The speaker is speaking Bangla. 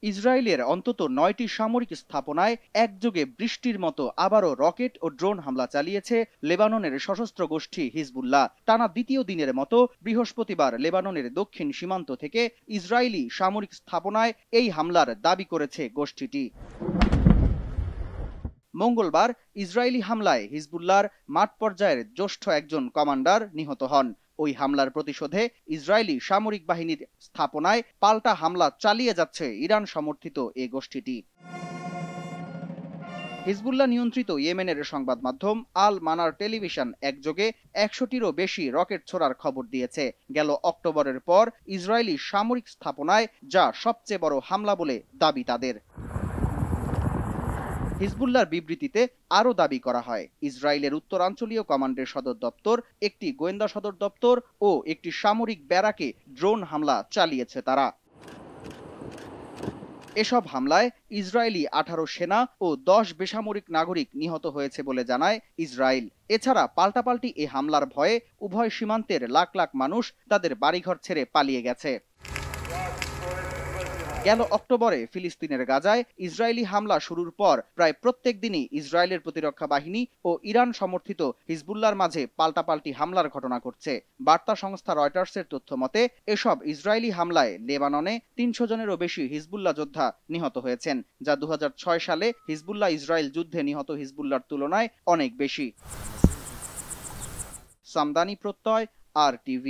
ইসরায়েলের অন্তত ৯টি সামরিক স্থাপনায় একযোগে বৃষ্টির মতো আবারও রকেট ও ড্রোন হামলা চালিয়েছে লেবাননের সশস্ত্র গোষ্ঠী হিজবুল্লাহ। টানা দ্বিতীয় দিনের মতো বৃহস্পতিবার লেবাননের দক্ষিণ সীমান্ত থেকে ইসরায়েলি সামরিক স্থাপনায় এই হামলার দাবি করেছে গোষ্ঠীটি। মঙ্গলবার ইসরায়েলি হামলায় হিজবুল্লাহর মাঠ পর্যায়ের জ্যেষ্ঠ একজন কমান্ডার নিহত হন। ওই হামলার প্রতিশোধে ইসরায়েলি সামরিক বাহিনীর স্থাপনায় পাল্টা হামলা চালিয়ে যাচ্ছে ইরান সমর্থিত এ গোষ্ঠীটি। হিজবুল্লাহ নিয়ন্ত্রিত ইয়েমেনের সংবাদ মাধ্যম আল মানার টেলিভিশন একযোগে ১০০টিরও বেশি রকেট ছোড়ার খবর দিয়েছে গেল অক্টোবরের পর ইসরায়েলি সামরিক স্থাপনায়, যা সবচেয়ে বড় হামলা বলে দাবি তাদের। হিজবুল্লাহর বিবৃতিতে আরও দাবি করা হয়, ইসরায়েলের উত্তরাঞ্চলীয় কমান্ডের সদর দপ্তর, একটি গোয়েন্দা সদর দপ্তর ও একটি সামরিক ব্যারাকে ড্রোন হামলা চালিয়েছে তারা। এসব হামলায় ইসরায়েলি ১৮ সেনা ও ১০ বেসামরিক নাগরিক নিহত হয়েছে বলে জানায় ইসরায়েল। এছাড়া পাল্টাপাল্টি এ হামলার ভয়ে উভয় সীমান্তের লাখ লাখ মানুষ তাদের বাড়িঘর ছেড়ে পালিয়ে গেছে। গেল অক্টোবরে ফিলিস্তিনের গাজায় ইসরায়েলি হামলা শুরুর পর প্রায় প্রত্যেক দিনই ইসরায়েলের প্রতিরক্ষা বাহিনী ও ইরান সমর্থিত হিজবুল্লাহর মাঝে পাল্টাপাল্টি হামলার ঘটনা ঘটছে। বার্তা সংস্থা রয়টার্সের তথ্য মতে এসব ইসরায়েলি হামলায় লেবাননে ৩০০ জনেরও বেশি হিজবুল্লাহ যোদ্ধা নিহত হয়েছেন, যা ২০০৬ সালে হিজবুল্লাহ ইসরায়েল যুদ্ধে নিহত হিজবুল্লাহর তুলনায় অনেক বেশি। সামদানি প্রত্যয়, RTV।